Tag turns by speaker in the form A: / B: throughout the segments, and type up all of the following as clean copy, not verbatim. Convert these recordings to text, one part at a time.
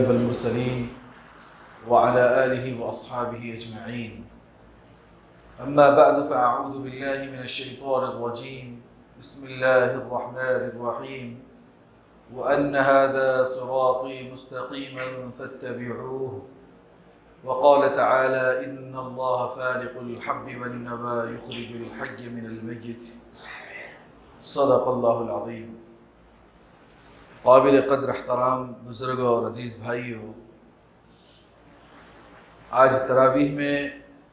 A: سيد المرسلين وعلى آله وأصحابه أجمعين. أما بعد فأعوذ بالله من الشيطان الرجيم. بسم الله الرحمن الرحيم. وأن هذا صراطي مستقيما فاتبعوه. وقال تعالى إن الله فالق الحب والنوى يخرج الحي من الميت. صدق اللہ العظیم. قابل قدر احترام بزرگوں اور عزیز بھائیوں، آج تراویح میں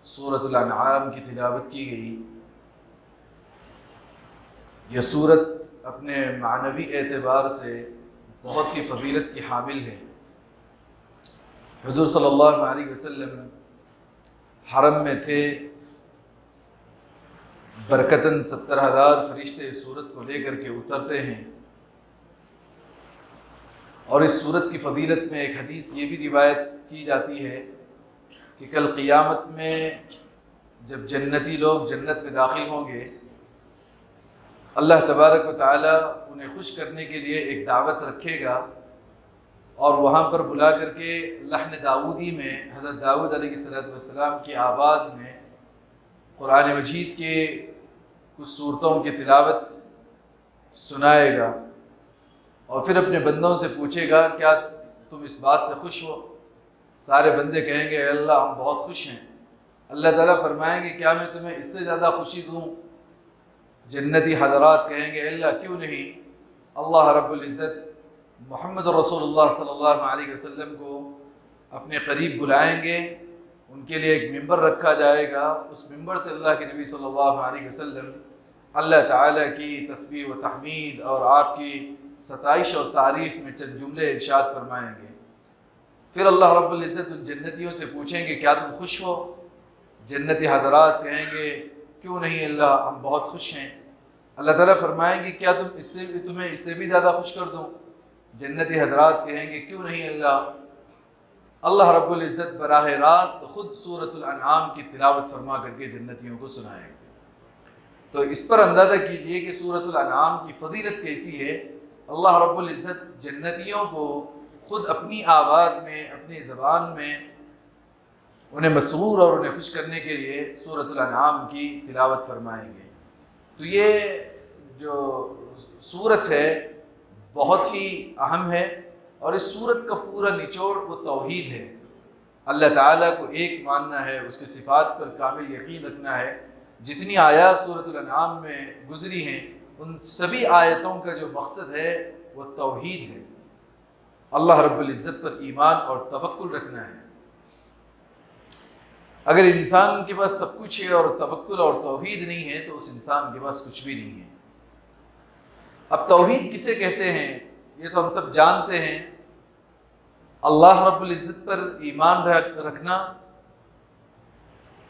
A: سورۃ الانعام کی تلاوت کی گئی. یہ سورت اپنے معنوی اعتبار سے بہت ہی فضیلت کی حامل ہے. حضور صلی اللہ علیہ وسلم حرم میں تھے، برکتاً 70,000 فرشتے اس سورت کو لے کر کے اترتے ہیں. اور اس سورت کی فضیلت میں ایک حدیث یہ بھی روایت کی جاتی ہے کہ کل قیامت میں جب جنتی لوگ جنت میں داخل ہوں گے، اللہ تبارک و تعالیٰ انہیں خوش کرنے کے لیے ایک دعوت رکھے گا، اور وہاں پر بلا کر کے لحن داؤدی میں حضرت داؤد علیہ السلام کی آواز میں قرآن مجید کے کچھ صورتوں کی تلاوت سنائے گا، اور پھر اپنے بندوں سے پوچھے گا کیا تم اس بات سے خوش ہو؟ سارے بندے کہیں گے اے اللہ ہم بہت خوش ہیں. اللہ تعالیٰ فرمائیں گے کیا میں تمہیں اس سے زیادہ خوشی دوں؟ جنتی حضرات کہیں گے اے اللہ کیوں نہیں. اللہ رب العزت محمد رسول اللہ صلی اللہ علیہ وسلم کو اپنے قریب بلائیں گے، ان کے لیے ایک ممبر رکھا جائے گا. اس ممبر سے اللہ کے نبی صلی اللہ علیہ وسلم اللہ تعالیٰ کی تسبیح و تحمید اور آپ کی ستائش اور تعریف میں چند جملے ارشاد فرمائیں گے. پھر اللہ رب العزت ان جنتیوں سے پوچھیں گے کیا تم خوش ہو؟ جنتی حضرات کہیں گے کیوں نہیں اللہ ہم بہت خوش ہیں. اللہ تعالیٰ فرمائیں گے کیا تمہیں اس سے بھی زیادہ خوش کر دوں؟ جنتی حضرات کہیں گے کیوں نہیں اللہ. اللہ رب العزت براہ راست خود سورۃ الانعام کی تلاوت فرما کر کے جنتیوں کو سنائیں گے. تو اس پر اندازہ کیجئے کہ سورۃ الانعام کی فضیلت کیسی ہے. اللہ رب العزت جنتیوں کو خود اپنی آواز میں اپنی زبان میں انہیں مسرور اور انہیں خوش کرنے کے لیے سورۃ الانعام کی تلاوت فرمائیں گے. تو یہ جو سورت ہے بہت ہی اہم ہے، اور اس سورت کا پورا نچوڑ وہ توحید ہے. اللہ تعالیٰ کو ایک ماننا ہے، اس کے صفات پر کامل یقین رکھنا ہے. جتنی آیات سورۃ الانعام میں گزری ہیں ان سبھی آیتوں کا جو مقصد ہے وہ توحید ہے، اللہ رب العزت پر ایمان اور توکل رکھنا ہے. اگر انسان کے پاس سب کچھ ہے اور توکل اور توحید نہیں ہے تو اس انسان کے پاس کچھ بھی نہیں ہے. اب توحید کسے کہتے ہیں یہ تو ہم سب جانتے ہیں. اللہ رب العزت پر ایمان رکھنا،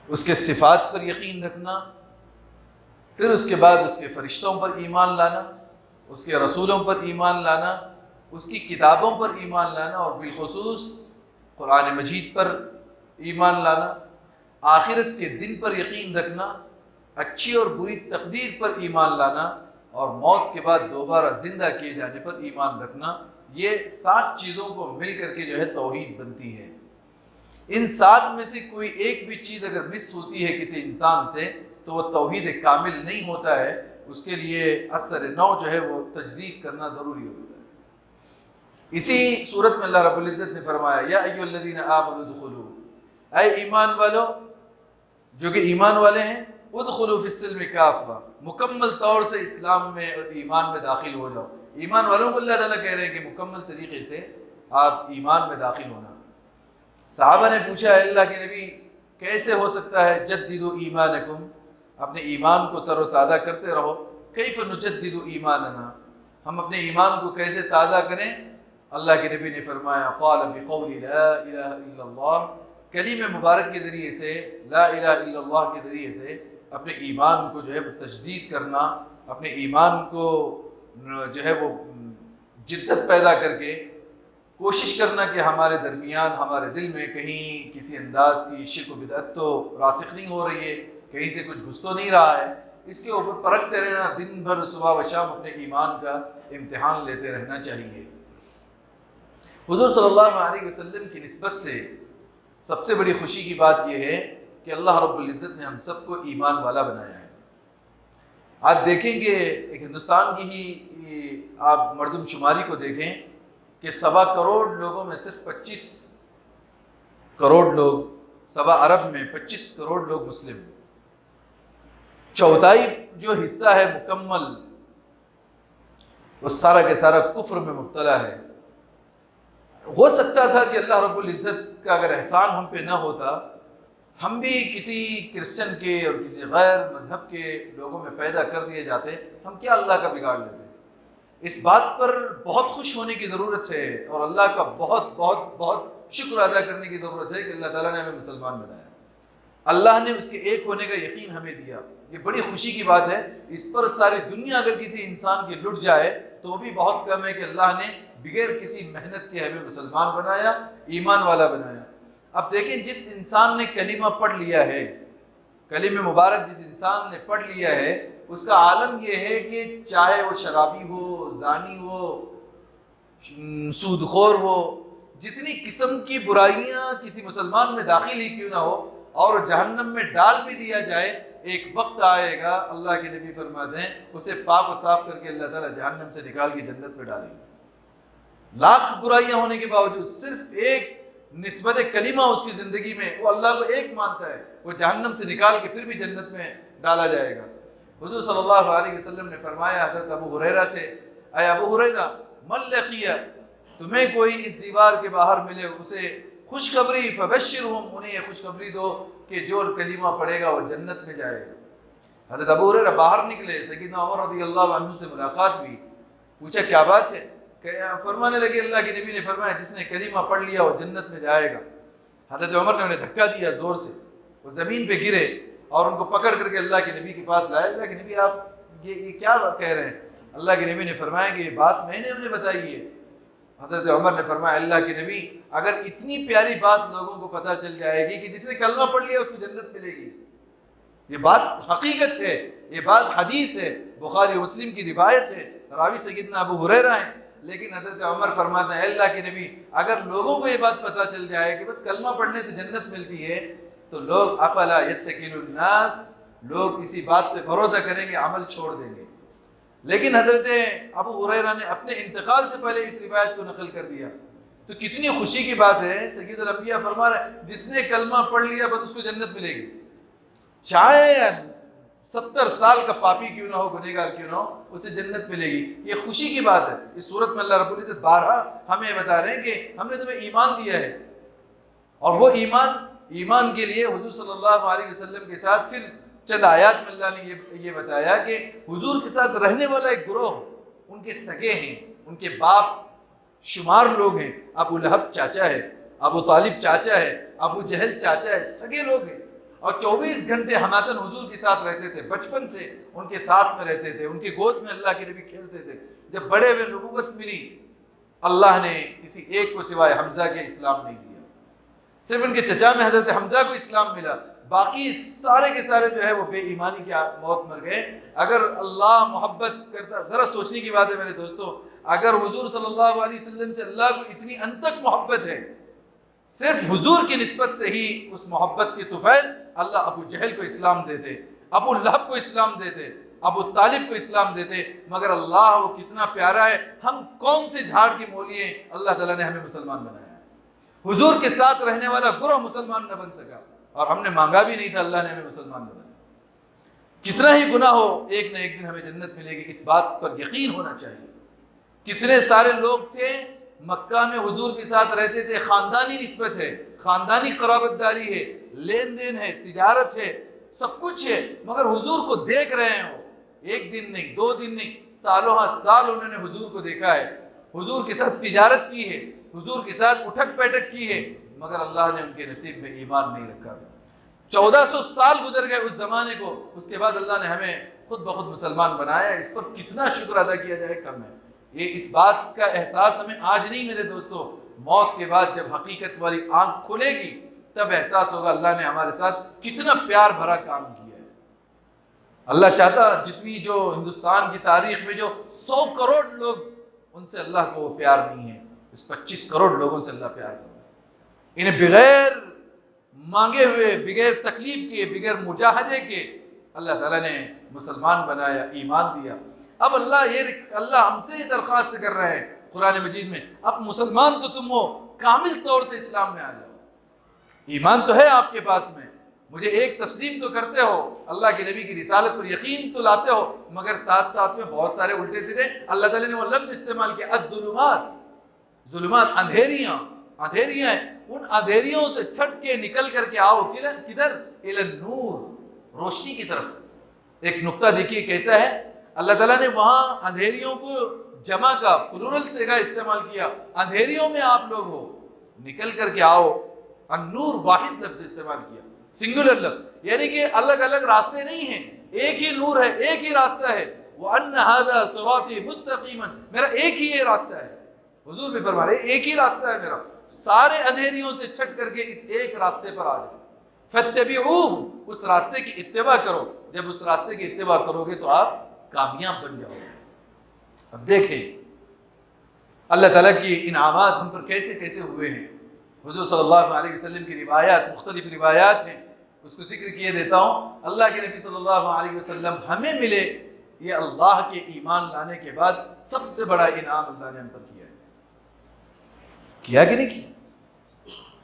A: اس کے صفات پر یقین رکھنا، پھر اس کے بعد اس کے فرشتوں پر ایمان لانا، اس کے رسولوں پر ایمان لانا، اس کی کتابوں پر ایمان لانا، اور بالخصوص قرآن مجید پر ایمان لانا، آخرت کے دن پر یقین رکھنا، اچھی اور بری تقدیر پر ایمان لانا، اور موت کے بعد دوبارہ زندہ کیے جانے پر ایمان رکھنا. یہ 7 چیزوں کو مل کر کے جو ہے توحید بنتی ہے. ان 7 میں سے کوئی ایک بھی چیز اگر مس ہوتی ہے کسی انسان سے تو وہ توحید کامل نہیں ہوتا ہے. اس کے لیے اثر نو جو ہے وہ تجدید کرنا ضروری ہوتا ہے. اسی صورت میں اللہ رب العزت نے فرمایا یا ایھا الذین آمنوا ادخلوا، اے ایمان والو جو کہ ایمان والے ہیں، ادخلوا فی السلم کافہ، مکمل طور سے اسلام میں اور ایمان میں داخل ہو جاؤ. ایمان والوں کو اللہ تعالیٰ کہہ رہے ہیں کہ مکمل طریقے سے آپ ایمان میں داخل ہونا. صحابہ نے پوچھا اے اللہ کے نبی کیسے ہو سکتا ہے؟ جددوا ایمانکم، اپنے ایمان کو تر و تازہ کرتے رہو. کیف نجدد ایماننا، ہم اپنے ایمان کو کیسے تازہ کریں؟ اللہ کے نبی نے فرمایا قال بقول لا الہ الا اللہ، کلمہ مبارک کے ذریعے سے، لا الہ الا اللہ کے ذریعے سے اپنے ایمان کو جو ہے وہ تجدید کرنا، اپنے ایمان کو جو ہے وہ جدت پیدا کر کے کوشش کرنا کہ ہمارے درمیان ہمارے دل میں کہیں کسی انداز کی شرک و بدعت تو راسخ نہیں ہو رہی ہے، کہیں سے کچھ گھس تو نہیں رہا ہے. اس کے اوپر پرکھتے رہنا، دن بھر صبح و شام اپنے ایمان کا امتحان لیتے رہنا چاہیے. حضور صلی اللہ علیہ وسلم کی نسبت سے سب سے بڑی خوشی کی بات یہ ہے کہ اللہ رب العزت نے ہم سب کو ایمان والا بنایا ہے۔ آج دیکھیں کہ ایک ہندوستان کی ہی آپ مردم شماری کو دیکھیں کہ 1.25 کروڑ لوگوں میں صرف 25 کروڑ لوگ، 1.25 ارب میں 25 کروڑ لوگ مسلم ہیں۔ چوتھائی جو حصہ ہے مکمل، وہ سارا کے سارا کفر میں مبتلا ہے۔ ہو سکتا تھا کہ اللہ رب العزت کا اگر احسان ہم پہ نہ ہوتا، ہم بھی کسی کرسچن کے اور کسی غیر مذہب کے لوگوں میں پیدا کر دیے جاتے، ہم کیا اللہ کا بگاڑ لیتے؟ اس بات پر بہت خوش ہونے کی ضرورت ہے اور اللہ کا بہت بہت بہت شکر ادا کرنے کی ضرورت ہے کہ اللہ تعالیٰ نے ہمیں مسلمان بنایا، اللہ نے اس کے ایک ہونے کا یقین ہمیں دیا۔ یہ بڑی خوشی کی بات ہے۔ اس پر ساری دنیا اگر کسی انسان کی لٹ جائے تو بھی بہت کم ہے کہ اللہ نے بغیر کسی محنت کے ہمیں مسلمان بنایا، ایمان والا بنایا۔ اب دیکھیں، جس انسان نے کلمہ پڑھ لیا ہے، کلمہ مبارک جس انسان نے پڑھ لیا ہے، اس کا عالم یہ ہے کہ چاہے وہ شرابی ہو، زانی ہو، سود خور ہو، جتنی قسم کی برائیاں کسی مسلمان میں داخل ہی کیوں نہ ہو، اور جہنم میں ڈال بھی دیا جائے، ایک وقت آئے گا، اللہ کے نبی فرماتے ہیں، اسے پاک و صاف کر کے اللہ تعالیٰ جہنم سے نکال کے جنت میں ڈالیں گے۔ لاکھ برائیاں ہونے کے باوجود صرف ایک نسبت کلمہ اس کی زندگی میں، وہ اللہ کو ایک مانتا ہے، وہ جہنم سے نکال کے پھر بھی جنت میں ڈالا جائے گا۔ حضور صلی اللہ علیہ وسلم نے فرمایا حضرت ابو ہریرہ سے، اے ابو ہریرہ من لقیہ، تمہیں کوئی اس دیوار کے باہر ملے اسے خوشخبری فبشرہم، انہیں یہ خوشخبری دو کہ جو کلمہ پڑھے گا وہ جنت میں جائے گا۔ حضرت ابو ہریرہ باہر نکلے، سیدنا عمر رضی اللہ عنہ سے ملاقات ہوئی، پوچھا کیا بات ہے؟ فرمانے لگے اللہ کے نبی نے فرمایا جس نے کلمہ پڑھ لیا وہ جنت میں جائے گا۔ حضرت عمر نے انہیں دھکا دیا زور سے، وہ زمین پہ گرے اور ان کو پکڑ کر کے اللہ کے نبی کے پاس لائے۔ اللہ کے نبی آپ یہ کیا کہہ رہے ہیں؟ اللہ کے نبی نے فرمایا کہ یہ بات میں نے انہیں بتائی ہے۔ حضرت عمر نے فرمایا اللہ کے نبی اگر اتنی پیاری بات لوگوں کو پتہ چل جائے گی کہ جس نے کلمہ پڑھ لیا اس کو جنت ملے گی، یہ بات حقیقت ہے، یہ بات حدیث ہے، بخاری و مسلم کی روایت ہے، راوی سیدنا ابو ہریرہ ہیں، لیکن حضرت عمر فرماتے ہیں اللہ کے نبی اگر لوگوں کو یہ بات پتہ چل جائے کہ بس کلمہ پڑھنے سے جنت ملتی ہے تو لوگ افلا یتکل الناس، لوگ اسی بات پہ بھروسہ کریں گے، عمل چھوڑ دیں گے۔ لیکن حضرت ابو ہریرہ نے اپنے انتقال سے پہلے اس روایت کو نقل کر دیا، تو کتنی خوشی کی بات ہے۔ سید الانبیاء فرما رہے ہیں جس نے کلمہ پڑھ لیا بس اس کو جنت ملے گی، چاہے 70 سال کا پاپی کیوں نہ ہو، گنہگار کیوں نہ ہو، اسے جنت ملے گی۔ یہ خوشی کی بات ہے۔ اس صورت میں اللہ رب العزت بارہا ہمیں بتا رہے ہیں کہ ہم نے تمہیں ایمان دیا ہے، اور وہ ایمان کے لیے حضور صلی اللہ علیہ وسلم کے ساتھ پھر چند آیات میں اللہ نے یہ بتایا کہ حضور کے ساتھ رہنے والا ایک گروہ ان کے سگے ہیں، ان کے باپ شمار لوگ ہیں۔ ابو لہب چاچا ہے، ابو طالب چاچا ہے، ابو جہل چاچا ہے، سگے لوگ ہیں، اور 24 گھنٹے ہماتن حضور کے ساتھ رہتے تھے، بچپن سے ان کے ساتھ میں رہتے تھے، ان کے گود میں اللہ کے نبی کھیلتے تھے۔ جب بڑے ہوئے نبوت ملی، اللہ نے کسی ایک کو سوائے حمزہ کے اسلام نہیں دیا، صرف ان کے چچا میں حضرت حمزہ کو اسلام ملا، باقی سارے کے سارے جو ہے وہ بے ایمانی کی موت مر گئے۔ اگر اللہ محبت کرتا، ذرا سوچنے کی بات ہے میرے دوستو، اگر حضور صلی اللہ علیہ وسلم سے اللہ کو اتنی انتک محبت ہے، صرف حضور کی نسبت سے ہی اس محبت کے طفیل اللہ ابو جہل کو اسلام دیتے، ابو لہب کو اسلام دیتے، ابو طالب کو اسلام دیتے، مگر اللہ وہ کتنا پیارا ہے، ہم کون سے جھاڑ کی مولی ہیں، اللہ تعالیٰ نے ہمیں مسلمان بنایا ہے۔ حضور کے ساتھ رہنے والا گروہ مسلمان نہ بن سکا، اور ہم نے مانگا بھی نہیں تھا، اللہ نے ہمیں مسلمان بنایا۔ کتنا ہی گناہ ہو، ایک نہ ایک دن ہمیں جنت ملے گی، اس بات پر یقین ہونا چاہیے۔ کتنے سارے لوگ تھے مکہ میں حضور کے ساتھ رہتے تھے، خاندانی نسبت ہے، خاندانی قرابت داری ہے، لین دین ہے، تجارت ہے، سب کچھ ہے، مگر حضور کو دیکھ رہے ہیں، وہ ایک دن نہیں، 2 دن نہیں، سالوں سال انہوں نے حضور کو دیکھا ہے، حضور کے ساتھ تجارت کی ہے، حضور کے ساتھ اٹھک بیٹھک کی ہے، مگر اللہ نے ان کے نصیب میں ایمان نہیں رکھا تھا۔ 1400 سال گزر گئے اس زمانے کو، اس کے بعد اللہ نے ہمیں خود بخود مسلمان بنایا۔ اس پر کتنا شکر ادا کیا جائے کم ہے۔ یہ اس بات کا احساس ہمیں آج نہیں میرے دوستو، موت کے بعد جب حقیقت والی آنکھ کھلے گی تب احساس ہوگا اللہ نے ہمارے ساتھ کتنا پیار بھرا کام کیا ہے۔ اللہ چاہتا جتنی جو ہندوستان کی تاریخ میں جو 100 کروڑ لوگ، ان سے اللہ کو وہ پیار نہیں ہے۔ اس 25 کروڑ لوگوں سے اللہ پیار کرتا ہے. انہیں بغیر مانگے ہوئے، بغیر تکلیف کے، بغیر مجاہدے کے اللہ تعالیٰ نے مسلمان بنایا، ایمان دیا. اب اللہ ہم سے یہ درخواست کر رہے ہیں قرآن مجید میں، اب مسلمان تو تم ہو، کامل طور سے اسلام میں آ جاؤ. ایمان تو ہے آپ کے پاس میں، مجھے ایک تسلیم تو کرتے ہو، اللہ کے نبی کی رسالت پر یقین تو لاتے ہو، مگر ساتھ ساتھ میں بہت سارے الٹے سیدھے اللہ تعالیٰ نے وہ لفظ استعمال کیا، الظلمات، ظلمات، اندھیریاں ہیں، ان اندھیریوں سے چھٹ کے نکل کر کے آؤ کدھر؟ الی النور، روشنی کی طرف. ایک نقطہ دیکھیے کیسا ہے، اللہ تعالیٰ نے وہاں اندھیریوں کو جمع کا پلورل سے کا استعمال کیا، اندھیریوں میں آپ لوگ ہو، نکل کر کے آؤ. النور واحد لفظ استعمال کیا، سنگولر لفظ، یعنی کہ الگ الگ راستے نہیں ہیں، ایک ہی نور ہے، ایک ہی راستہ ہے. وَأَنَّ هَذَا صِرَاطِي مُسْتَقِيمًا، میرا ایک ہی یہ راستہ ہے. حضور بھی فرما رہے ایک ہی راستہ ہے میرا، سارے اندھیریوں سے چھٹ کر کے اس ایک راستے پر آ جاؤ. فَاتَّبِعُوهُ، اس راستے کی اتباع کرو. جب اس راستے کی اتباع کرو گے تو آپ کامیاب بن جاؤ گے. اب دیکھیں اللہ تعالیٰ کی انعامات ہم پر کیسے کیسے ہوئے ہیں. حضور صلی اللہ علیہ وسلم کی روایات، مختلف روایات ہیں، اس کو ذکر کیے دیتا ہوں. اللہ کے نبی صلی اللہ علیہ وسلم ہمیں ملے، یہ اللہ کے ایمان لانے کے بعد سب سے بڑا انعام اللہ نے ہم پر کیا کہ نہیں کیا.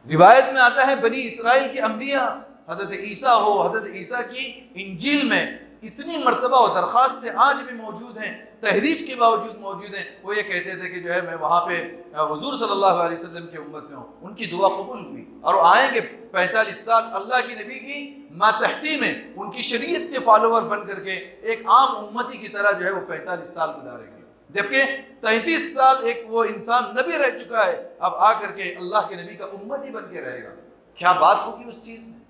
A: روایت میں آتا ہے بنی اسرائیل کے انبیاء، حضرت عیسیٰ ہو، حضرت عیسیٰ کی انجیل میں اتنی مرتبہ و درخواستیں آج بھی موجود ہیں، تحریف کے باوجود موجود ہیں. وہ یہ کہتے تھے کہ جو ہے میں وہاں پہ حضور صلی اللہ علیہ وسلم کی امت میں ہوں. ان کی دعا قبول ہوئی اور وہ آئیں گے 45 سال اللہ کی نبی کی ماتحتی میں ان کی شریعت کے فالوور بن کر کے ایک عام امتی کی طرح جو ہے وہ 45 سال گزاریں گے. جبکہ 33 سال ایک وہ انسان نبی رہ چکا ہے، اب آ کر کے اللہ کے نبی کا امتی بن کے رہے گا. کیا بات ہوگی اس چیز میں،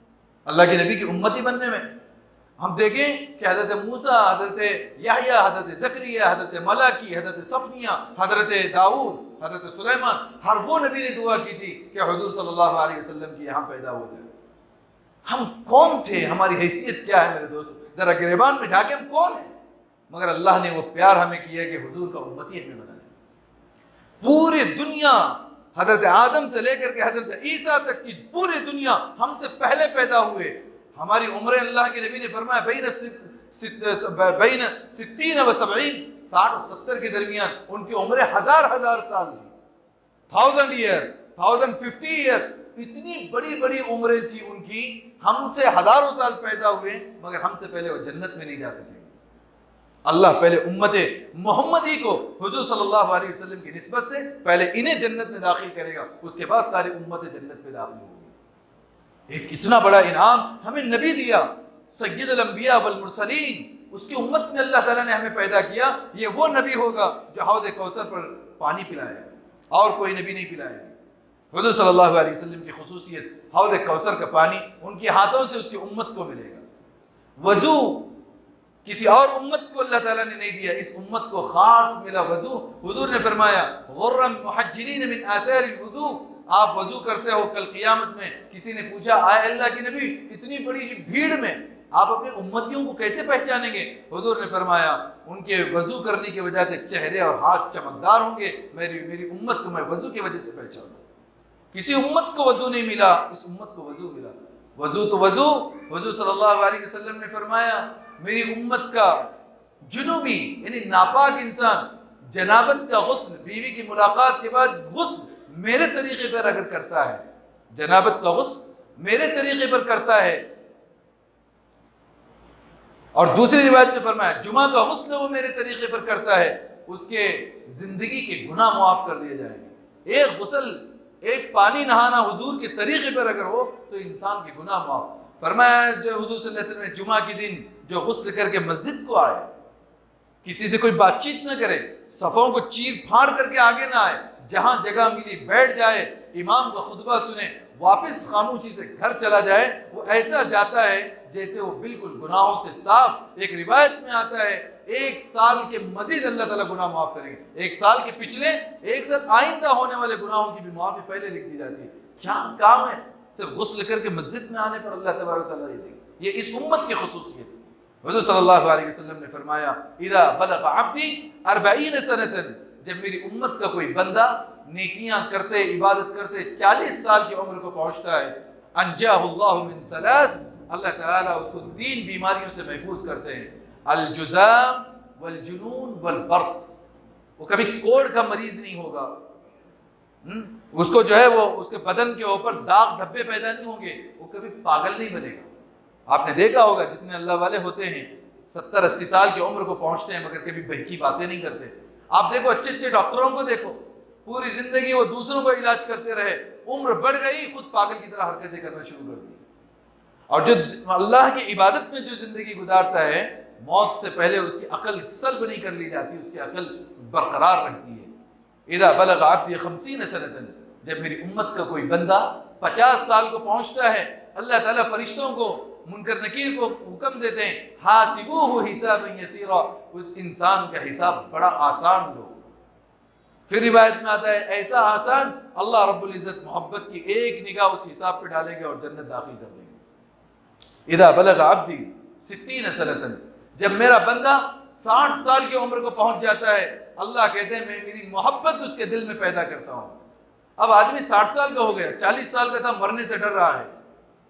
A: اللہ کے نبی کی امتی بننے میں. ہم دیکھیں کہ حضرت موسیٰ، حضرت یحییٰ، حضرت زکریا، حضرت ملاکی، حضرت صفنیہ، حضرت داؤد، حضرت سلیمان، ہر وہ نبی نے دعا کی تھی کہ حضور صلی اللہ علیہ وسلم کی یہاں پیدا ہو جائے. ہم کون تھے، ہماری حیثیت کیا ہے میرے دوست، ذرا گریبان میں جا کے ہم کون ہیں. مگر اللہ نے وہ پیار ہمیں کیا کہ حضور کا امتی ہمیں بنایا. پوری دنیا حضرت آدم سے لے کر کے حضرت عیسیٰ تک کی پوری دنیا ہم سے پہلے پیدا ہوئے. ہماری عمریں اللہ کے نبی نے فرمایا بین 60 و 70، 60 و 70 کے درمیان ان کی عمریں ہزار سال تھی. 1000 ایئر، 1050 ایئر، اتنی بڑی بڑی عمریں تھی ان کی. ہم سے ہزاروں سال پیدا ہوئے مگر ہم سے پہلے وہ جنت میں نہیں جا سکے. اللہ پہلے امت محمدی کو حضور صلی اللہ علیہ وسلم کی نسبت سے پہلے انہیں جنت میں داخل کرے گا، اس کے بعد ساری امت جنت میں داخل ہوگی. ایک اتنا بڑا انعام ہمیں نبی دیا، سید الانبیاء والمرسلین، اس کی امت میں اللہ تعالیٰ نے ہمیں پیدا کیا. یہ وہ نبی ہوگا جو حوض کوثر پر پانی پلائے گا، اور کوئی نبی نہیں پلائے گا. حضور صلی اللہ علیہ وسلم کی خصوصیت حوض کوثر کا پانی ان کے ہاتھوں سے اس کی امت کو ملے گا. وضو کسی اور امت کو اللہ تعالیٰ نے نہیں دیا، اس امت کو خاص ملا وضو. حضور نے فرمایا غرم محجلین من آثار الوضو، آپ وضو کرتے ہو. کل قیامت میں کسی نے پوچھا آئے اللہ کے نبی اتنی بڑی بھیڑ میں آپ اپنے امتیوں کو کیسے پہچانیں گے؟ حضور نے فرمایا ان کے وضو کرنے کی وجہ سے چہرے اور ہاتھ چمکدار ہوں گے، میری امت کو میں وضو کی وجہ سے پہچانوں. کسی امت کو وضو نہیں ملا، اس امت کو وضو ملا. وضو تو وضو. حضور صلی اللہ علیہ وسلم نے فرمایا میری امت کا جنوبی یعنی ناپاک انسان جنابت کا غسل، بیوی کی ملاقات کے بعد غسل میرے طریقے پر اگر کرتا ہے، جنابت کا غسل میرے طریقے پر کرتا ہے، اور دوسری روایت میں فرمایا جمعہ کا غسل وہ میرے طریقے پر کرتا ہے، اس کے زندگی کے گناہ معاف کر دیے جائیں گے. ایک غسل، ایک پانی نہانا حضور کے طریقے پر اگر ہو تو انسان کے گناہ معاف. فرمایا جو حضور صلی اللہ علیہ وسلم نے جمعہ کے دن جو غسل کر کے مسجد کو آئے، کسی سے کوئی بات چیت نہ کرے، صفوں کو چیر پھاڑ کر کے آگے نہ آئے، جہاں جگہ ملی بیٹھ جائے، امام کا خطبہ سنے، واپس خاموشی سے گھر چلا جائے، وہ ایسا جاتا ہے جیسے وہ بالکل گناہوں سے صاف. ایک روایت میں آتا ہے 1 سال کے مزید اللہ تعالیٰ گناہ معاف کریں گے. 1 سال کے پچھلے، 1 سال آئندہ ہونے والے گناہوں کی بھی معافی پہلے لکھ دی جاتی ہے. کیا کام ہے، صرف غسل کر کے مسجد میں آنے پر اللہ تبارک و تعالیٰ یہ دے. یہ اس امت کی خصوصیت. حضور صلی اللہ علیہ وسلم نے فرمایا اذا بلغ عبدی 40 سنة، جب میری امت کا کوئی بندہ نیکیاں کرتے عبادت کرتے 40 سال کی عمر کو پہنچتا ہے، انجاہ اللہ من ثلاث، اللہ تعالیٰ اس کو 3 بیماریوں سے محفوظ کرتے ہیں، الجذام والجنون والبرص، وہ کبھی کوڑ کا مریض نہیں ہوگا، اس کو جو ہے وہ اس کے بدن کے اوپر داغ دھبے پیدا نہیں ہوں گے، وہ کبھی پاگل نہیں بنے گا۔ آپ نے دیکھا ہوگا جتنے اللہ والے ہوتے ہیں 70-80 سال کی عمر کو پہنچتے ہیں مگر کبھی بہکی باتیں نہیں کرتے۔ آپ دیکھو اچھے اچھے ڈاکٹروں کو دیکھو، پوری زندگی وہ دوسروں کو علاج کرتے رہے، عمر بڑھ گئی خود پاگل کی طرح حرکتیں کرنا شروع کر دی۔ اور جو اللہ کی عبادت میں جو زندگی گزارتا ہے، موت سے پہلے اس کی عقل سلب نہیں کر لی جاتی، اس کی عقل برقرار رہتی ہے۔ اذا بلغ عبدی 50 سنۃ، جب میری امت کا کوئی بندہ 50 سال کو پہنچتا ہے، اللہ تعالیٰ فرشتوں کو، منکر نکیر کو حکم دیتے ہیں، حاسبوہ حسابا یسیرا، اس انسان کا حساب بڑا آسان لو۔ پھر روایت میں آتا ہے ایسا آسان، اللہ رب العزت محبت کی ایک نگاہ اس حساب پہ ڈالیں گے اور جنت داخل کر دیں گے۔ اذا بلغ عبدی 60 سنۃ، جب میرا بندہ 60 سال کی عمر کو پہنچ جاتا ہے، اللہ کہتے ہیں میں میری محبت اس کے دل میں پیدا کرتا ہوں۔ اب آدمی 60 سال کا ہو گیا، 40 سال کا تھا، مرنے سے ڈر رہا ہے،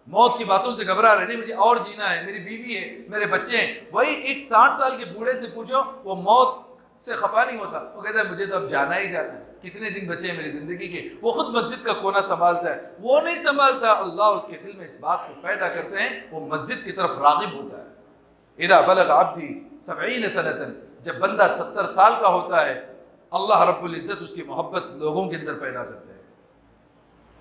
A: موت کی باتوں سے گھبرا رہا ہے، نہیں مجھے اور جینا ہے، میری بیوی ہے، میرے بچے ہیں۔ وہی ایک 60 سال کے بوڑھے سے پوچھو، وہ موت سے خفا نہیں ہوتا، وہ کہتا ہے مجھے تو اب جانا ہی جانا ہے، کتنے دن بچے ہیں میری زندگی کے۔ وہ خود مسجد کا کونا سنبھالتا ہے، وہ نہیں سنبھالتا، اللہ اس کے دل میں اس بات کو پیدا کرتے ہیں، وہ مسجد کی طرف راغب ہوتا ہے۔ اذا بلغ عبدی 70 سنۃ، جب بندہ 70 سال کا ہوتا ہے، اللہ رب العزت اس کی محبت لوگوں کے اندر پیدا کرتے ہیں۔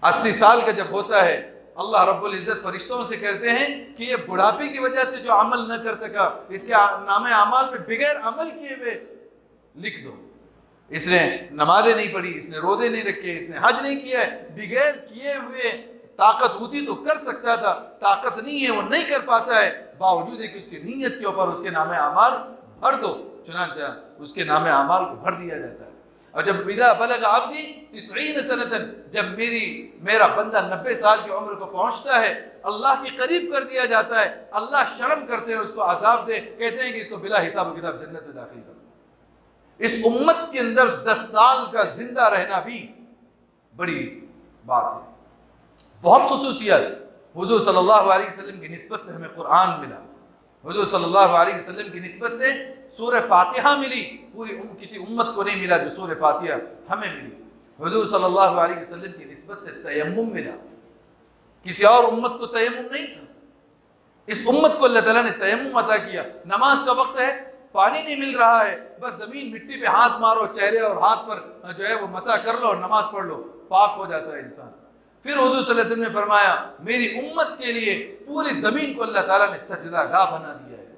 A: 80 سال کا جب ہوتا ہے، اللہ رب العزت فرشتوں سے کہتے ہیں کہ یہ بڑھاپے کی وجہ سے جو عمل نہ کر سکا، اس کے نام اعمال میں بغیر عمل کیے ہوئے لکھ دو۔ اس نے نمازیں نہیں پڑھی، اس نے روزے نہیں رکھے، اس نے حج نہیں کیا ہے، بغیر کیے ہوئے، طاقت ہوتی تو کر سکتا تھا، طاقت نہیں ہے وہ نہیں کر پاتا ہے، باوجود ہے کہ اس کی نیت کے اوپر اس کے نام اعمال بھر دو، چنانچہ اس کے نام اعمال کو بھر دیا جاتا ہے۔ اور جب اذا بلغ عبدی 90 سنۃ، جب میرا بندہ 90 سال کی عمر کو پہنچتا ہے، اللہ کے قریب کر دیا جاتا ہے، اللہ شرم کرتے ہیں اس کو عذاب دے، کہتے ہیں کہ اس کو بلا حساب و کتاب جنت میں داخل کر دو۔ اس امت کے اندر 10 سال کا زندہ رہنا بھی بڑی بات ہے، بہت خصوصیت۔ حضور صلی اللہ علیہ وسلم کی نسبت سے ہمیں قرآن ملا، حضور صلی اللہ علیہ وسلم کی نسبت سے سورہ فاتحہ ملی، پوری کسی امت کو نہیں ملا جو سورہ فاتحہ ہمیں ملی۔ حضور صلی اللہ علیہ وسلم کی نسبت سے تیمم ملا، کسی اور امت کو تیمم نہیں تھا، اس امت کو اللہ تعالیٰ نے تیمم عطا کیا۔ نماز کا وقت ہے، پانی نہیں مل رہا ہے، بس زمین مٹی پہ ہاتھ مارو، چہرے اور ہاتھ پر جو ہے وہ مسح کر لو اور نماز پڑھ لو، پاک ہو جاتا ہے انسان۔ پھر حضور صلی اللہ علیہ وسلم نے فرمایا میری امت کے لیے پوری زمین کو اللہ تعالیٰ نے سجدہ گاہ بنا دیا ہے۔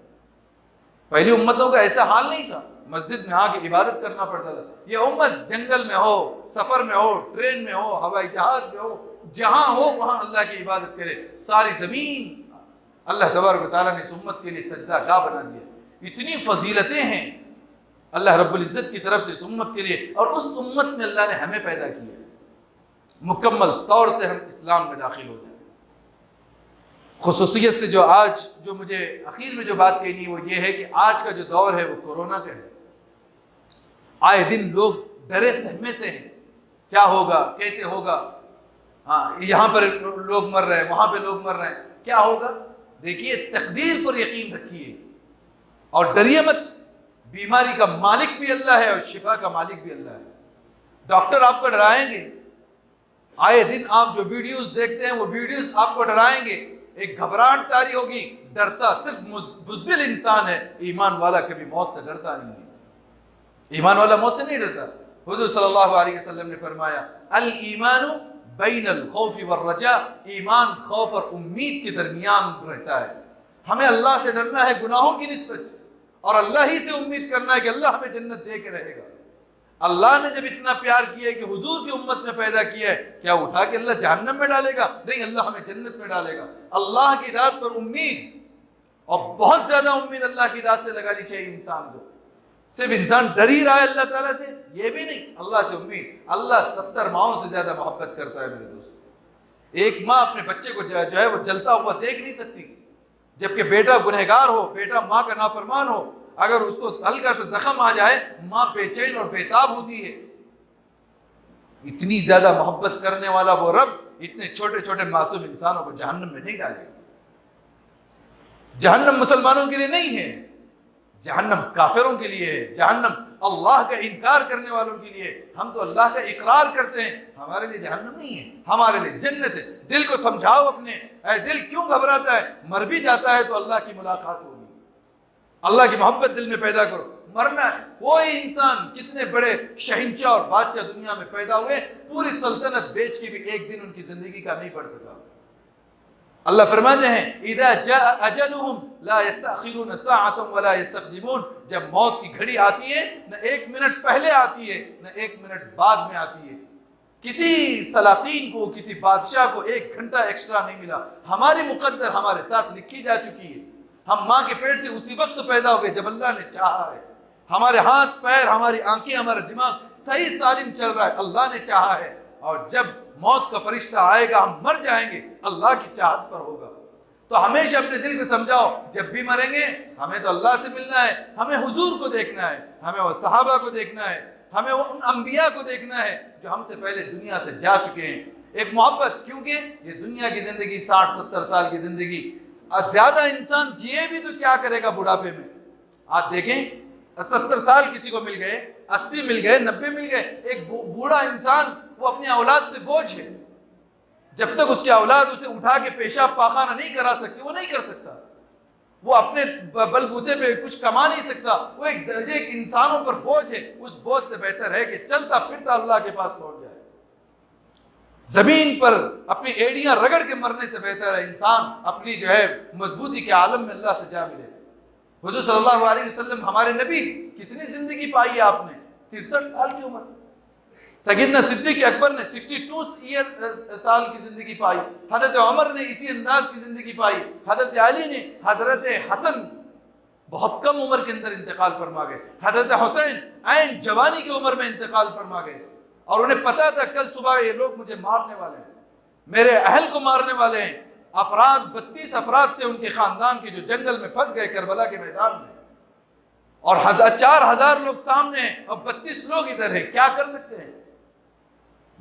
A: پہلی امتوں کا ایسا حال نہیں تھا، مسجد میں آ کے عبادت کرنا پڑتا تھا۔ یہ امت جنگل میں ہو، سفر میں ہو، ٹرین میں ہو، ہوائی جہاز میں ہو، جہاں ہو وہاں اللہ کی عبادت کرے۔ ساری زمین اللہ تبارک و تعالیٰ نے اس امت کے لیے سجدہ گاہ بنا دیا۔ اتنی فضیلتیں ہیں اللہ رب العزت کی طرف سے اس امت کے لیے، اور اس امت میں اللہ نے ہمیں پیدا کیا ہے، مکمل طور سے ہم اسلام میں داخل ہو جائیں۔ خصوصیت سے جو مجھے اخیر میں جو بات کہنی ہے وہ یہ ہے کہ آج کا جو دور ہے وہ کورونا کا ہے۔ آئے دن لوگ ڈرے سہمے سے ہیں، کیا ہوگا، کیسے ہوگا، یہاں پر لوگ مر رہے ہیں، وہاں پہ لوگ مر رہے ہیں، کیا ہوگا؟ دیکھیے تقدیر پر یقین رکھیے اور ڈریے مت، بیماری کا مالک بھی اللہ ہے اور شفا کا مالک بھی اللہ ہے۔ ڈاکٹر آپ کو ڈرائیں گے، آئے دن آپ جو ویڈیوز دیکھتے ہیں وہ ویڈیوز آپ کو ڈرائیں گے، ایک گھبراہٹ طاری ہوگی، ڈرتا صرف بزدل انسان ہے، ایمان والا کبھی موت سے ڈرتا نہیں ہے، ایمان والا موت سے نہیں ڈرتا۔ حضور صلی اللہ علیہ وسلم نے فرمایا الایمان بین الخوف والرجاء، ایمان خوف اور امید کے درمیان رہتا ہے۔ ہمیں اللہ سے ڈرنا ہے گناہوں کی نسبت سے، اور اللہ ہی سے امید کرنا ہے کہ اللہ ہمیں جنت دے کے رہے گا۔ اللہ نے جب اتنا پیار کیا ہے کہ حضور کی امت میں پیدا کیا ہے، کیا اٹھا کے اللہ جہنم میں ڈالے گا؟ نہیں، اللہ ہمیں جنت میں ڈالے گا۔ اللہ کی ذات پر امید، اور بہت زیادہ امید اللہ کی ذات سے لگانی چاہیے انسان کو۔ صرف انسان ڈر ہی رہا ہے اللہ تعالیٰ سے، یہ بھی نہیں، اللہ سے امید۔ اللہ 70 ماؤں سے زیادہ محبت کرتا ہے میرے دوست۔ ایک ماں اپنے بچے کو جو ہے وہ جلتا ہوا دیکھ نہیں سکتی، جبکہ بیٹا گنہگار ہو، بیٹا ماں کا نافرمان ہو، اگر اس کو ہلکا سا زخم آ جائے ماں بے چین اور بے تاب ہوتی ہے۔ اتنی زیادہ محبت کرنے والا وہ رب اتنے چھوٹے چھوٹے معصوم انسانوں کو جہنم میں نہیں ڈالے گا۔ جہنم مسلمانوں کے لیے نہیں ہے، جہنم کافروں کے لیے ہے، جہنم اللہ کا انکار کرنے والوں کے لیے۔ ہم تو اللہ کا اقرار کرتے ہیں، ہمارے لیے جہنم نہیں ہے، ہمارے لیے جنت ہے۔ دل کو سمجھاؤ اپنے، اے دل کیوں گھبراتا ہے؟ مر بھی جاتا ہے تو اللہ کی ملاقات ہوگی، اللہ کی محبت دل میں پیدا کرو۔ مرنا ہے، کوئی انسان کتنے بڑے شہنشاہ اور بادشاہ دنیا میں پیدا ہوئے، پوری سلطنت بیچ کے بھی ایک دن ان کی زندگی کا نہیں بڑھ سکا۔ اللہ فرماتے ہیں اذا جاء اجلهم لا يستأخرون ساعة ولا يستقدمون، جب موت کی گھڑی آتی ہے نہ ایک منٹ پہلے آتی ہے نہ ایک منٹ بعد میں آتی ہے۔ کسی سلاطین کو، کسی بادشاہ کو ایک گھنٹہ ایکسٹرا نہیں ملا۔ ہماری مقدر ہمارے ساتھ لکھی جا چکی ہے، ہم ماں کے پیٹ سے اسی وقت پیدا ہوئے جب اللہ نے چاہا ہے۔ ہمارے ہاتھ پیر، ہماری آنکھیں، ہمارا دماغ صحیح سالم چل رہا ہے، اللہ نے چاہا ہے۔ اور جب موت کا فرشتہ آئے گا، ہم مر جائیں گے، اللہ کی چاہت پر ہوگا۔ تو ہمیشہ اپنے دل کو سمجھاؤ، جب بھی مریں گے ہمیں تو اللہ سے ملنا ہے، ہمیں حضور کو دیکھنا ہے، ہمیں وہ صحابہ کو دیکھنا ہے، ہمیں وہ ان انبیاء کو دیکھنا ہے جو ہم سے پہلے دنیا سے جا چکے ہیں۔ ایک محبت، کیونکہ یہ دنیا کی زندگی 60-70 سال کی زندگی، زیادہ انسان جیے بھی تو کیا کرے گا بڑھاپے میں؟ آپ دیکھیں 70 سال کسی کو مل گئے، 80 مل گئے، 90 مل گئے، ایک بوڑھا انسان وہ اپنی اولاد پہ بوجھ ہے۔ جب تک اس کی اولاد اسے اٹھا کے پیشاب پاخانہ نہیں کرا سکتی، وہ نہیں کر سکتا، وہ اپنے بل بوتے پہ کچھ کما نہیں سکتا، وہ ایک انسانوں پر بوجھ ہے۔ اس بوجھ سے بہتر ہے کہ چلتا پھرتا اللہ کے پاس پہنچ جائے۔ زمین پر اپنی ایڑیاں رگڑ کے مرنے سے بہتر ہے انسان اپنی جو ہے مضبوطی کے عالم میں اللہ سے جا ملے۔ حضور صلی اللہ علیہ وسلم ہمارے نبی، کتنی زندگی پائی ہے آپ نے؟ 63 سال کی عمر۔ سیدنا صدیق اکبر نے 62 سال کی زندگی پائی، حضرت عمر نے اسی انداز کی زندگی پائی، حضرت علی نے، حضرت حسن بہت کم عمر کے اندر انتقال فرما گئے، حضرت حسین عین جوانی کی عمر میں انتقال فرما گئے، اور انہیں پتا تھا کل صبح یہ لوگ مجھے مارنے والے ہیں، میرے اہل کو مارنے والے ہیں۔ 32 افراد تھے ان کے خاندان کے جو جنگل میں پھنس گئے کربلا کے میدان میں، اور 4000 لوگ سامنے ہیں اور 32 لوگ ادھر ہیں، کیا کر سکتے ہیں؟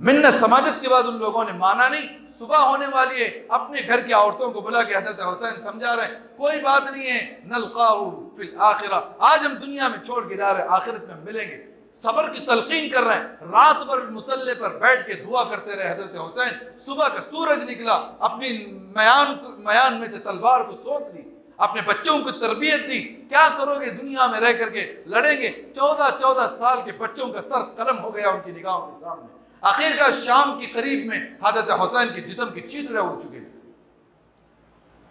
A: منت سماجت کے بعد ان لوگوں نے مانا نہیں۔ صبح ہونے والی ہے، اپنے گھر کی عورتوں کو بلا کے حضرت حسین سمجھا رہے ہیں کوئی بات نہیں ہے، نلقاہ فی الآخرہ، آج ہم دنیا میں چھوڑ کے جا رہے ہیں، آخرت میں ہم ملیں گے۔ صبر کی تلقین کر رہے ہیں، رات بھر مسلح پر بیٹھ کے دعا کرتے رہے حضرت حسین۔ صبح کا سورج نکلا، اپنی میان میں سے تلوار کو سونت لی، اپنے بچوں کو تربیت دی، کیا کرو گے دنیا میں رہ کر کے، لڑیں گے۔ 14 سال کے بچوں کا سر قلم ہو گیا ان کی نگاہوں کے سامنے۔ آخر کا شام کی قریب میں حضرت حسین کے جسم کے چیتڑے اڑ چکے تھے،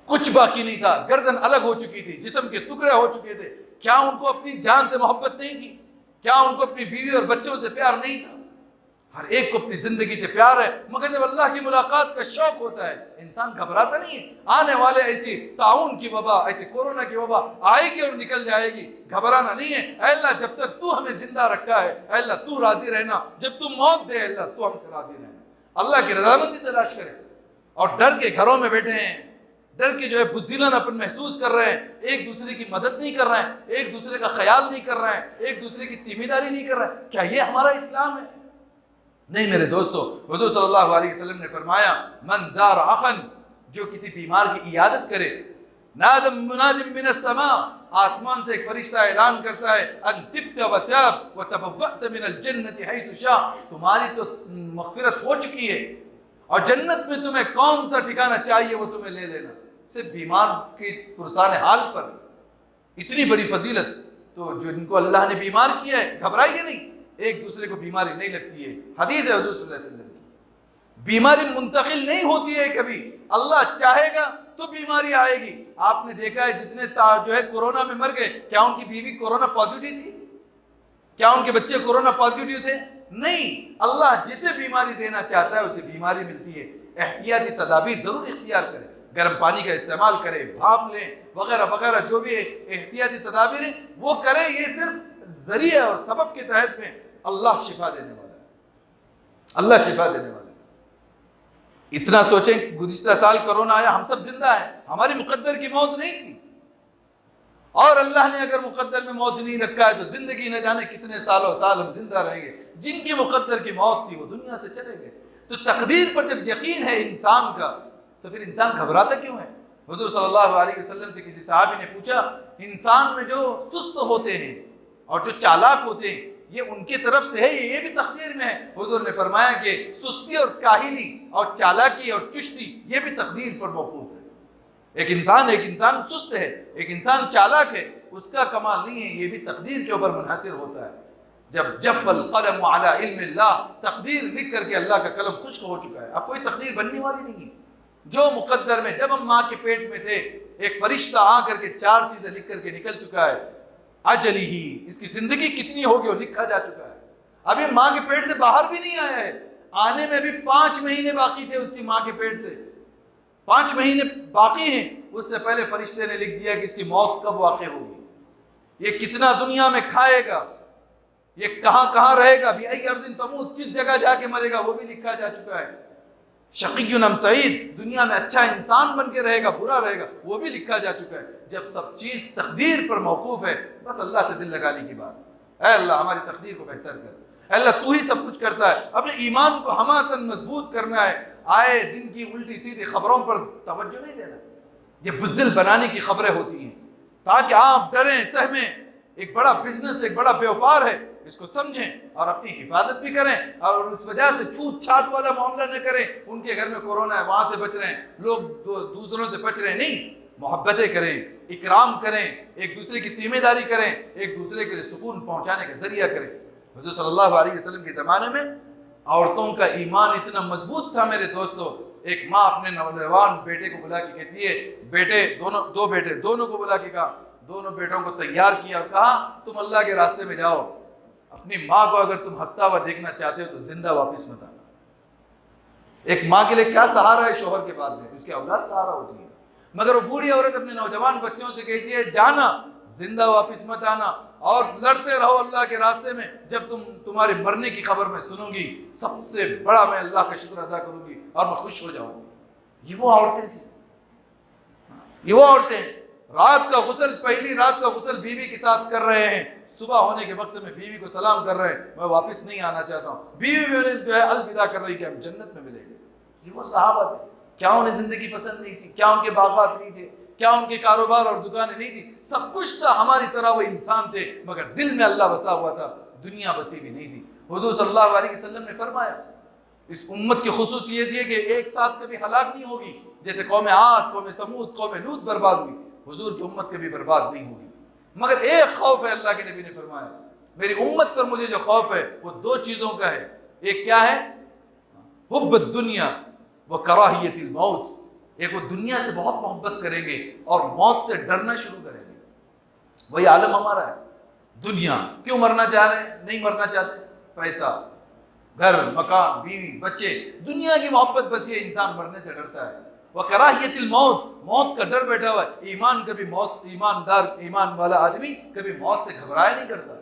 A: کچھ باقی نہیں تھا، گردن الگ ہو چکی تھی، جسم کے ٹکڑے ہو چکے تھے۔ کیا ان کو اپنی جان سے محبت نہیں تھی؟ کیا ان کو اپنی بیوی اور بچوں سے پیار نہیں تھا؟ ہر ایک کو اپنی زندگی سے پیار ہے، مگر جب اللہ کی ملاقات کا شوق ہوتا ہے انسان گھبراتا نہیں ہے۔ آنے والے ایسی طاعون کی وبا، ایسے کورونا کی وبا آئے گی اور نکل جائے گی، گھبرانا نہیں ہے۔ اے اللہ جب تک تو ہمیں زندہ رکھا ہے، اے اللہ تو راضی رہنا، جب تو موت دے اے اللہ تو ہم سے راضی رہنا۔ اللہ کی رضامندی تلاش کریں، اور ڈر کے گھروں میں بیٹھے ہیں، ڈر کے جو ہے بزدلان اپن محسوس کر رہے ہیں، ایک دوسرے کی مدد نہیں کر رہے ہیں، ایک دوسرے کا خیال نہیں کر رہے ہیں، ایک دوسرے کی تیمیداری نہیں کر رہے ہیں، کیا یہ ہمارا اسلام ہے؟ نہیں میرے دوستو، حضور صلی اللہ علیہ وسلم نے فرمایا من زار اخن، جو کسی بیمار کی عیادت کرے، نادم منادم من السماء، آسمان سے ایک فرشتہ اعلان کرتا ہے ان تبت وتاب وتبوأت من الجنة حيث شاء، تمہاری تو مغفرت ہو چکی ہے اور جنت میں تمہیں کون سا ٹھکانہ چاہیے وہ تمہیں لے لینا۔ صرف بیمار کی پرسان حال پر اتنی بڑی فضیلت، تو جن کو اللہ نے بیمار کیا ہے گھبرائیے نہیں، ایک دوسرے کو بیماری نہیں لگتی ہے۔ حدیث ہے حضور صلی اللہ علیہ وسلم کی، بیماری منتقل نہیں ہوتی ہے کبھی، اللہ چاہے گا تو بیماری آئے گی۔ آپ نے دیکھا ہے جتنے جو ہے کورونا میں مر گئے، کیا ان کی بیوی کورونا پازیٹیو تھی؟ کیا ان کے بچے کورونا پازیٹیو تھے؟ نہیں، اللہ جسے بیماری دینا چاہتا ہے اسے بیماری ملتی ہے۔ احتیاطی تدابیر ضرور اختیار کریں، گرم پانی کا استعمال کریں، بھاپ لیں وغیرہ وغیرہ، جو بھی احتیاطی تدابیر ہیں وہ کریں۔ یہ صرف ذریعہ اور سبب کے تحت میں اللہ شفا دینے والا ہے، اللہ شفا دینے والا ہے۔ اتنا سوچیں، گزشتہ سال کرونا آیا، ہم سب زندہ ہیں، ہماری مقدر کی موت نہیں تھی، اور اللہ نے اگر مقدر میں موت نہیں رکھا ہے تو زندگی نہ جانے کتنے سالوں سال ہم زندہ رہیں گے۔ جن کی مقدر کی موت تھی وہ دنیا سے چلے گئے۔ تو تقدیر پر جب یقین ہے انسان کا تو پھر انسان گھبراتا کیوں ہے؟ حضور صلی اللہ علیہ وسلم سے کسی صحابی نے پوچھا، انسان میں جو سست ہوتے ہیں اور جو چالاک ہوتے ہیں یہ ان کی طرف سے ہے، یہ بھی تقدیر میں ہے؟ حضور نے فرمایا کہ سستی اور کاہلی اور چالاکی اور چشتی یہ بھی تقدیر پر موقوف ہے۔ ایک انسان سست ہے، ایک انسان چالاک ہے، اس کا کمال نہیں ہے، یہ بھی تقدیر کے اوپر منحصر ہوتا ہے۔ جب جف القلم علی علم اللہ، تقدیر لکھ کر کے اللہ کا قلم خشک ہو چکا ہے، اب کوئی تقدیر بننے والی نہیں ہے۔ جو مقدر میں جب ہم ماں کے پیٹ میں تھے ایک فرشتہ آ کر کے 4 چیزیں لکھ کر کے نکل چکا ہے، اجلی ہی، اس کی زندگی کتنی ہوگی وہ لکھا جا چکا ہے، ابھی ماں کے پیٹ سے باہر بھی نہیں آیا ہے، آنے میں بھی 5 مہینے باقی تھے اس کی ماں کے پیٹ سے، 5 مہینے باقی ہیں، اس سے پہلے فرشتے نے لکھ دیا کہ اس کی موت کب واقع ہوگی، یہ کتنا دنیا میں کھائے گا، یہ کہاں کہاں رہے گا، بِأَيِّ أَرْضٍ تَمُوتُ، کس جگہ جا کے مرے گا وہ بھی لکھا جا چکا ہے، شقی ام سعید، دنیا میں اچھا انسان بن کے رہے گا برا رہے گا وہ بھی لکھا جا چکا ہے۔ جب سب چیز تقدیر پر موقوف ہے بس اللہ سے دل لگانے کی بات ہے، اے اللہ ہماری تقدیر کو بہتر کر، اے اللہ تو ہی سب کچھ کرتا ہے، اپنے ایمان کو ہماتن مضبوط کرنا ہے، آئے دن کی الٹی سیدھی خبروں پر توجہ نہیں دینا، یہ بزدل بنانے کی خبریں ہوتی ہیں تاکہ آپ ڈریں سہمیں، ایک بڑا بزنس، ایک بڑا بیوپار ہے، اس کو سمجھیں اور اپنی حفاظت بھی کریں، اور اس وجہ سے چھوت چھات والا معاملہ نہ کریں، ان کے گھر میں کورونا ہے وہاں سے بچ رہے ہیں، لوگ دوسروں سے بچ رہے ہیں، نہیں، محبتیں کریں، اکرام کریں، ایک دوسرے کی تیمے داری کریں، ایک دوسرے کے لیے سکون پہنچانے کا ذریعہ کریں۔ حضور صلی اللہ علیہ وسلم کے زمانے میں عورتوں کا ایمان اتنا مضبوط تھا میرے دوستو، ایک ماں اپنے نوجوان بیٹے کو بلا کے کہتی ہے، بیٹے دو بیٹے دونوں کو بلا کے کہا، دونوں بیٹوں کو تیار کیا اور کہا تم اللہ کے راستے میں جاؤ، اپنی ماں کو اگر تم ہنستا ہوا دیکھنا چاہتے ہو تو زندہ واپس مت آنا۔ ایک ماں کے لیے کیا سہارا ہے شوہر کے بعد میں، اس کی اولاد سہارا ہوتی ہے، مگر وہ بوڑھی عورت اپنے نوجوان بچوں سے کہتی ہے جانا زندہ واپس مت آنا، اور لڑتے رہو اللہ کے راستے میں، جب تمہارے مرنے کی خبر میں سنوں گی سب سے بڑا میں اللہ کا شکر ادا کروں گی اور میں خوش ہو جاؤں گی۔ یہ وہ عورتیں تھیں، یہ وہ عورتیں رات کا غسل، پہلی رات کا غسل بیوی کے ساتھ کر رہے ہیں، صبح ہونے کے وقت میں بیوی کو سلام کر رہے ہیں، میں واپس نہیں آنا چاہتا ہوں، بیوی میرے جو ہے الوداع کر رہی کہ ہم جنت میں ملیں گے۔ یہ وہ صحابہ تھے، کیا انہیں زندگی پسند نہیں تھی؟ کیا ان کے باغات نہیں تھے؟ کیا ان کے کاروبار اور دکانیں نہیں تھی؟ سب کچھ تھا، ہماری طرح وہ انسان تھے، مگر دل میں اللہ بسا ہوا تھا، دنیا بسی بھی نہیں تھی۔ حضور صلی اللہ علیہ وسلم نے فرمایا اس امت کی خصوصیت یہ کہ ایک ساتھ کبھی ہلاک نہیں ہوگی، جیسے قوم عاد، قوم سمود، قوم لوط برباد ہوئی، حضور کی امت کبھی برباد نہیں ہوگی، مگر ایک خوف ہے، اللہ کے نبی نے فرمایا میری امت پر مجھے جو خوف ہے وہ 2 چیزوں کا ہے، ایک کیا ہے؟ حب الدنیا و کراہیت الموت، ایک وہ دنیا سے بہت محبت کریں گے اور موت سے ڈرنا شروع کریں گے۔ وہی عالم ہمارا ہے، دنیا کیوں مرنا چاہ رہے ہیں؟ نہیں مرنا چاہتے، پیسہ، گھر، مکان، بیوی، بچے، دنیا کی محبت بس یہ انسان مرنے سے ڈرتا ہے۔ وہ کراہیت الموت، موت کا ڈر بیٹھا ہوا ہے، ایمان والا آدمی کبھی موت سے گھبرایا نہیں کرتا۔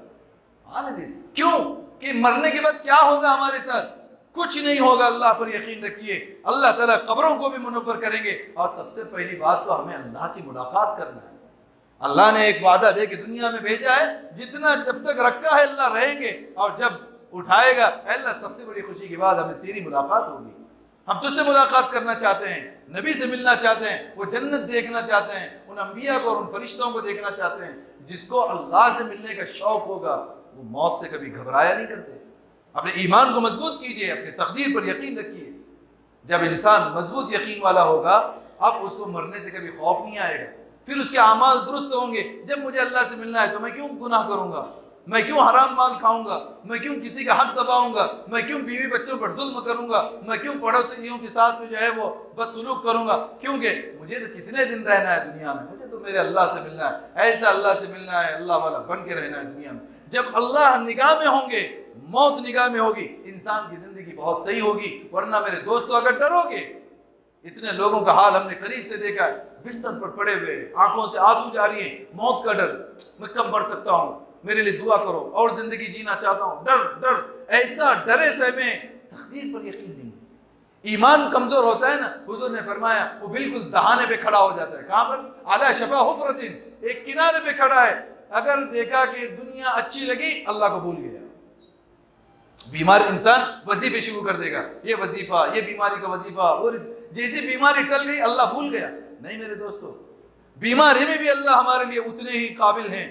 A: کیوں کہ مرنے کے بعد کیا ہوگا ہمارے ساتھ؟ کچھ نہیں ہوگا، اللہ پر یقین رکھیے، اللہ تعالیٰ قبروں کو بھی منور کریں گے، اور سب سے پہلی بات تو ہمیں اللہ کی ملاقات کرنا ہے۔ اللہ نے ایک وعدہ دے کے دنیا میں بھیجا ہے، جتنا جب تک رکھا ہے اللہ رہیں گے، اور جب اٹھائے گا اے اللہ سب سے بڑی خوشی کی بات ہمیں تیری ملاقات ہوگی، ہم تجھ سے ملاقات کرنا چاہتے ہیں، نبی سے ملنا چاہتے ہیں، وہ جنت دیکھنا چاہتے ہیں، ان انبیاء کو اور ان فرشتوں کو دیکھنا چاہتے ہیں۔ جس کو اللہ سے ملنے کا شوق ہوگا وہ موت سے کبھی گھبرایا نہیں کرتے۔ اپنے ایمان کو مضبوط کیجئے، اپنے تقدیر پر یقین رکھیے، جب انسان مضبوط یقین والا ہوگا اب اس کو مرنے سے کبھی خوف نہیں آئے گا، پھر اس کے اعمال درست ہوں گے۔ جب مجھے اللہ سے ملنا ہے تو میں کیوں گناہ کروں گا، میں کیوں حرام مال کھاؤں گا، میں کیوں کسی کا حق دباؤں گا، میں کیوں بیوی بچوں پر ظلم کروں گا، میں کیوں پڑوسیوں کے ساتھ میں جو ہے وہ بس سلوک کروں گا، کیونکہ مجھے تو کتنے دن رہنا ہے دنیا میں، مجھے تو میرے اللہ سے ملنا ہے، ایسا اللہ سے ملنا ہے، اللہ والا بن کے رہنا ہے دنیا میں۔ جب اللہ نگاہ میں ہوں گے، موت نگاہ میں ہوگی، انسان کی زندگی بہت صحیح ہوگی۔ ورنہ میرے دوستو اگر ڈرو گے، اتنے لوگوں کا حال ہم نے قریب سے دیکھا ہے، بستر پر پڑے ہوئے، آنکھوں سے آنسو جاری ہیں، موت کا ڈر، میں کب مر سکتا ہوں، میرے لیے دعا کرو، اور زندگی جینا چاہتا ہوں، ڈر ایسا ڈرے سہمے تقدیر پر یقین نہیں۔ ایمان کمزور ہوتا ہے نا، حضور نے فرمایا وہ بالکل دہانے پہ کھڑا ہو جاتا ہے، کہاں پر؟ علی شفا حفرۃ، ایک کنارے پہ کھڑا ہے، اگر دیکھا کہ دنیا اچھی لگی اللہ کو بھول گیا، بیمار انسان وظیفے شروع کر دے گا، یہ وظیفہ، یہ بیماری کا وظیفہ، اور جیسی بیماری ٹل گئی اللہ بھول گیا۔ نہیں میرے دوستو، بیماری میں بھی اللہ ہمارے لیے اتنے ہی قابل ہیں،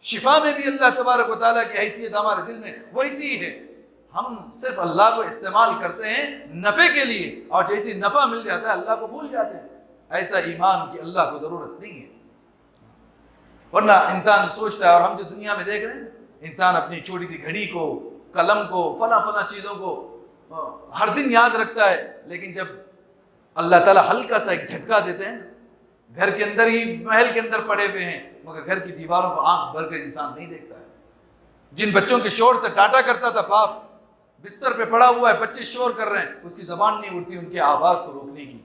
A: شفا میں بھی اللہ تبارک و تعالیٰ کی حیثیت ہمارے دل میں ویسی ہی ہے۔ ہم صرف اللہ کو استعمال کرتے ہیں نفع کے لیے، اور جیسی نفع مل جاتا ہے اللہ کو بھول جاتے ہیں۔ ایسا ایمان کی اللہ کو ضرورت نہیں ہے۔ ورنہ انسان سوچتا ہے، اور ہم جو دنیا میں دیکھ رہے ہیں، انسان اپنی چھوٹی سی گھڑی کو، قلم کو، فلاں چیزوں کو ہر دن یاد رکھتا ہے، لیکن جب اللہ تعالیٰ ہلکا سا ایک جھٹکا دیتے ہیں، گھر کے اندر ہی محل کے اندر پڑے ہوئے ہیں، مگر گھر کی دیواروں کو آنکھ بھر کر انسان نہیں دیکھتا ہے۔ جن بچوں کے شور سے ڈانٹا کرتا تھا باپ، بستر پہ پڑا ہوا ہے، بچے شور کر رہے ہیں، اس کی زبان نہیں اڑتی ان کے آواز کو روکنے کی،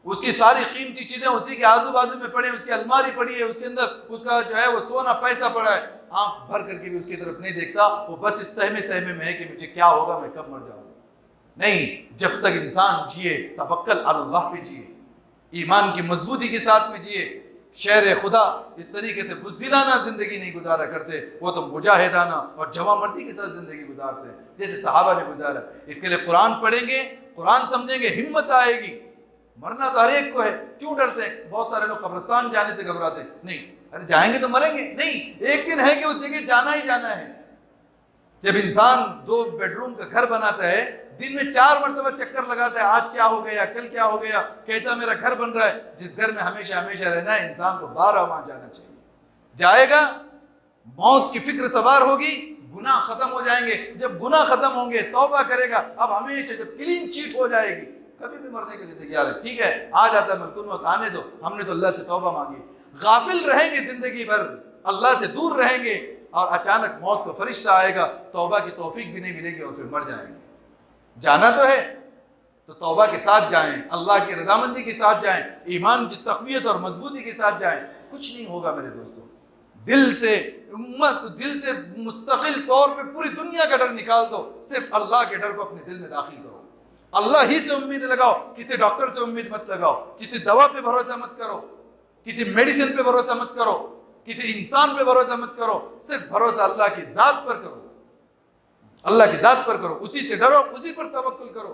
A: اس کی ساری قیمتی چیزیں اسی کے آزو بازو میں پڑے ہیں، اس کی الماری پڑی ہے، اس کے اندر اس کا جو ہے وہ سونا پیسہ پڑا ہے، آنکھ بھر کر کے بھی اس کی طرف نہیں دیکھتا، وہ بس اس سہمے میں ہے کہ مجھے کیا ہوگا، میں کب مر جاؤں گا۔ نہیں، جب تک انسان جیے توکل علی اللہ پہ جیے، ایمان کی مضبوطی کے ساتھ میں جیے، شہر خدا اس طریقے سے بزدلانہ زندگی نہیں گزارا کرتے، وہ تو مجاہدانہ اور جواں مردی کے ساتھ زندگی گزارتے ہیں جیسے صحابہ نے گزارا۔ اس کے لیے قرآن پڑھیں گے، قرآن سمجھیں گے، ہمت آئے گی۔ مرنا تو ہر ایک کو ہے، کیوں ڈرتے ہیں؟ بہت سارے لوگ قبرستان جانے سے گھبراتے ہیں، نہیں ارے جائیں گے تو مریں گے، نہیں، ایک دن ہے کہ اس جگہ جانا ہی جانا ہے۔ جب انسان 2 بیڈ روم کا گھر بناتا ہے، دن میں 4 مرتبہ چکر لگاتا ہے، آج کیا ہو گیا، کل کیا ہو گیا، کیسا میرا گھر بن رہا ہے۔ جس گھر میں ہمیشہ رہنا ہے، انسان کو بارہ وہاں جانا چاہیے۔ جائے گا، موت کی فکر سوار ہوگی، گناہ ختم ہو جائیں گے۔ جب گناہ ختم ہوں گے، توبہ کرے گا، اب ہمیشہ جب کلین چیٹ ہو جائے گی، کبھی بھی مرنے کے لیے تیار ہے، ٹھیک ہے آ جاتا ہے ملک الموت، آنے دو، ہم نے تو اللہ سے توبہ مانگی۔ غافل رہیں گے زندگی بھر، اللہ سے دور رہیں گے، اور اچانک موت کا فرشتہ آئے گا، توبہ کی توفیق بھی نہیں ملے گی، اور پھر مر جائیں گے۔ جانا تو ہے تو توبہ کے ساتھ جائیں، اللہ کی رضامندی کے ساتھ جائیں، ایمان کی تقویت اور مضبوطی کے ساتھ جائیں۔ کچھ نہیں ہوگا میرے دوستوں، دل سے مستقل طور پہ پوری دنیا کا ڈر نکال دو، صرف اللہ کے ڈر کو اپنے دل میں داخل کرو، اللہ ہی سے امید لگاؤ، کسی ڈاکٹر سے امید مت لگاؤ، کسی دوا پہ بھروسہ مت کرو، کسی میڈیسن پہ بھروسہ مت کرو، کسی انسان پہ بھروسہ مت کرو، صرف بھروسہ اللہ کی ذات پر کرو، اللہ کی ذات پر کرو، اسی سے ڈرو، اسی پر توکل کرو،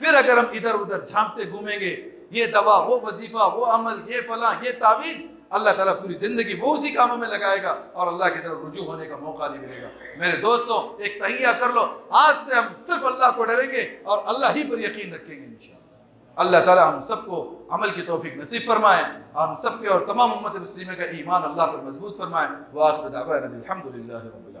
A: پھر اگر ہم ادھر ادھر جھانکتے گھومیں گے، یہ دوا، وہ وظیفہ، وہ عمل، یہ فلاں، یہ تعویذ، اللہ تعالیٰ پوری زندگی وہ اسی کاموں میں لگائے گا، اور اللہ کی طرف رجوع ہونے کا موقع نہیں ملے گا۔ میرے دوستوں، ایک تہیہ کر لو، آج سے ہم صرف اللہ کو ڈریں گے اور اللہ ہی پر یقین رکھیں گے انشاءاللہ۔ اللہ تعالیٰ ہم سب کو عمل کی توفیق نصیب فرمائے، ہم سب کے اور تمام امت مسلمہ کا ایمان اللہ پر مضبوط فرمائے۔ وآخر دعوانا الحمد للہ رب العالمین۔